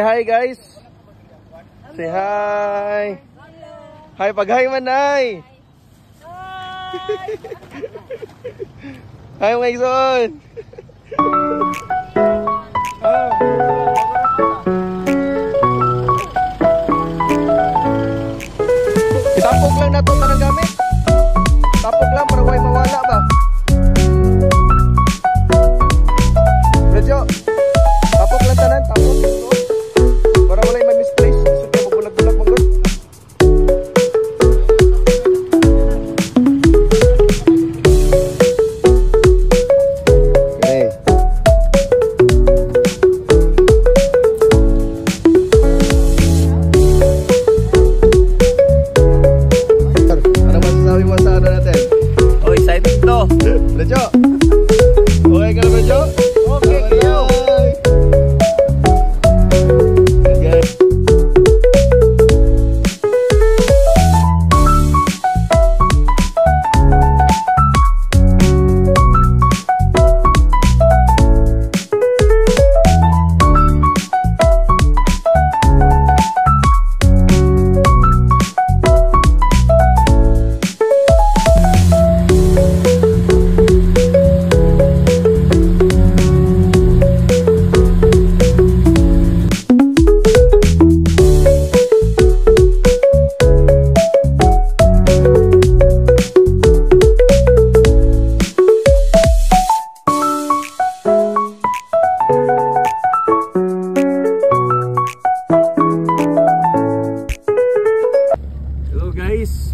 hi guys. Say hi. Hi, pag-hi man ay. Hi mga igsoon. Itapog lang na ito tanang gamit. Tapog lang para huwag mawala ba. Radyo, tapog lang tanan, tapog. Para wala yung misplace. So kaya mabulag-bulag mong good. Okay. Ano masasabi mo sa ano natin? Oh, excited to. Radyo. Okay ka na, Radyo? Okay, kayo.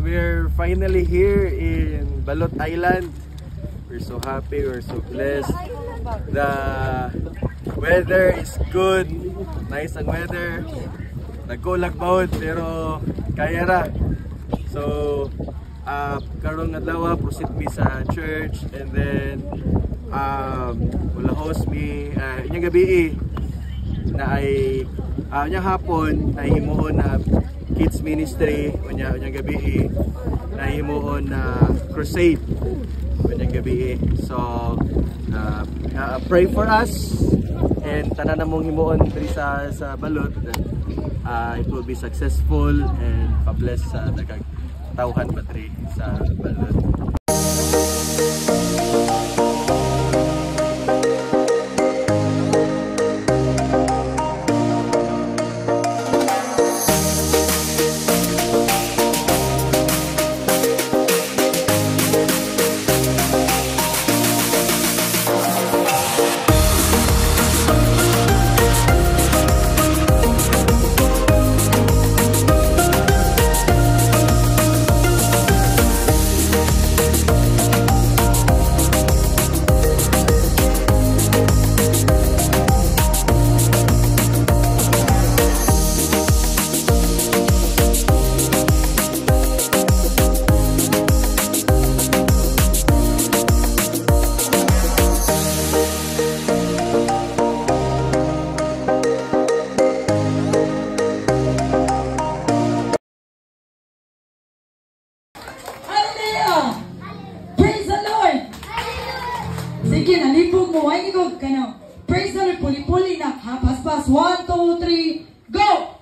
We're finally here in Balot Island. We're so happy, we're so blessed. The weather is good, nice ang weather. Nagkulag bawod pero kaya ra. So karong adlaw proceed mi sa church and then wala host mi inyang gabi na ay inyang hapon na himuon na kids ministry unyang gabi na himuon na crusade unyang gabi. So pray for us and tanan namong himuon diri sa Balot that it will be successful and pa-bless sa daghang tawhan patri sa Balot. Sige, nalipog mo. Ay, ikaw, kano. Praise the Lord, puli-puli na. Ha, pas-pas. 1, 2, 3, go!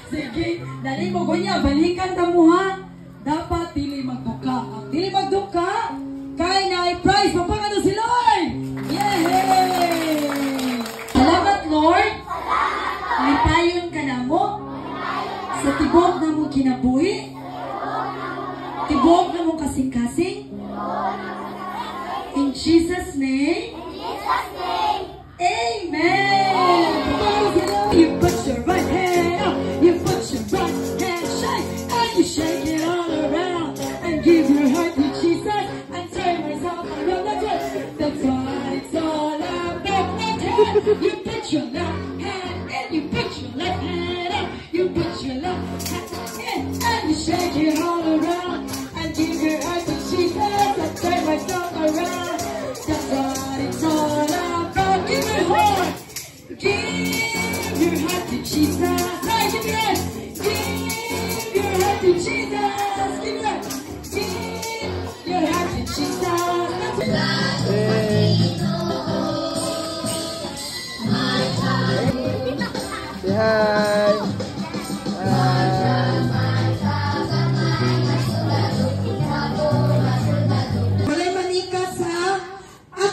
Sige, nalipog mo niya. Balikan ka mo, ha? Dapat dili magduka. Ang dili magduka, kaya na ay prize. Papakano si Lord! Yay! Salamat, Lord! Lipayon ka na mo. Sa tibok na mong kinabuhi, tibok na mong kasing-kasing, in Jesus' name, amen! You put your right hand up, you put your right hand shake, and you shake it all around, and give your heart to Jesus, and turn myself around. That's what it's all about. You put your left hand and you put your left hand up, you put your left hand in, and you shake it all around, and give your heart to Jesus, and turn myself around. That's what it's all about. Give your heart, give your heart to Jesus. Right, give your heart, give your heart to Jesus. Give your heart to Jesus.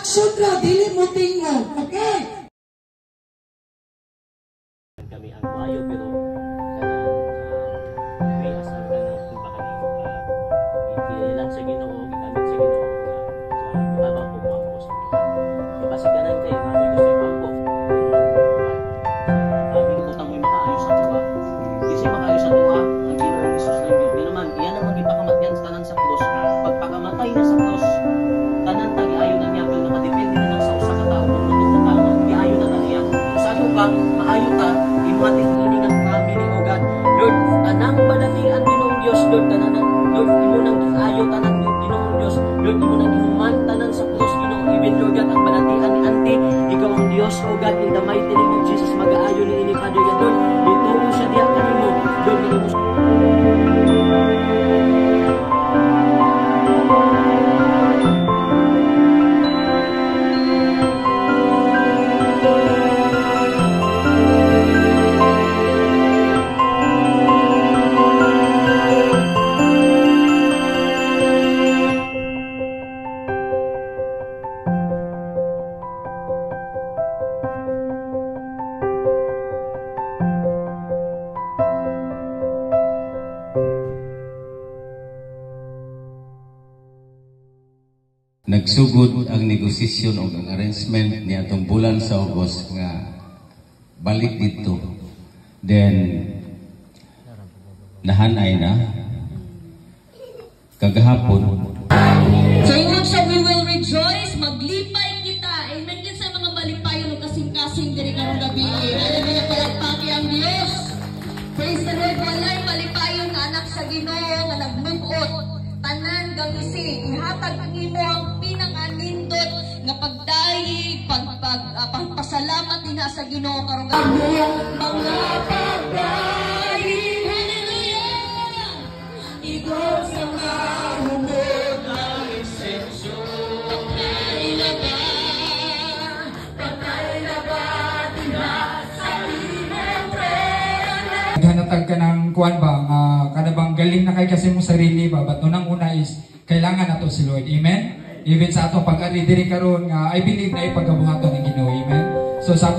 action ra, dili mo tingnan. Okay? Kami ang maayo pero may asal ka na kung baka ikilan sa Ginoo, ikamit sa Ginoo na habang pumampo sa kita. Ibasikanan kayo, ano yung gusto ipampo? Aming utang mo'y makaayos sa tuwa. Kasi makaayos sa tuwa, ang Ginoong Hesus ng Diyos. Di naman, iyan ang magipakamatyan sa tanan sa krus. Pagpakamatay na sa krus, tanan tagi ayo na niya, pero nakadepende na lang sa usa ka tao. Kung nandun na tao, di ayo na kaniya. Kung saan ka, maayo ka, imuhating hiling ang family o God. Lord, tanang balatian Ginoong Diyos, Lord, tanan, Lord, imo nang giayo tanan Ginoong Diyos, Lord, imo nang gihuman tanan sa krus, Ginoong even, Lord God, ang balatian ni Auntie, ikaw ang Diyos, O God, in the mighty name of Jesus, mag-aayo ni ini, Father God, Lord, nituo siya diya kanimo, Lord, nimo. Nagsugod ang negosasyon o ang arrangement ni atong bulan sa August nga balik dito. Then nahanay na kagahapon. So ingon siya, we will rejoice, maglipay kita. Amen din sa mga malipayon o kasing-kasing diri karong gabi. Hallelujah, palagpaki ang Diyos. Praise the Lord, walay malipayon nga anak sa Ginoo nga nagmugot. Tanan gamisi, ihatag nimo ang pinanganindot nga pagdayeg, pagpasalamat din sa Ginoo karong gabi. Mga pagdayeg, hallelujah, igod sa mahumod ang insenso. Patay na ba, diba, sa imong prayer. Naghanatag ka ng kuwan ba, kada bang galing na kay kasi mo sarili ba, but unang una is, kailangan nato si Lord, amen? Even sa atong pag-ari diri karon nga, I believe na ipagabuhaton ng Ginoo, amen? So sa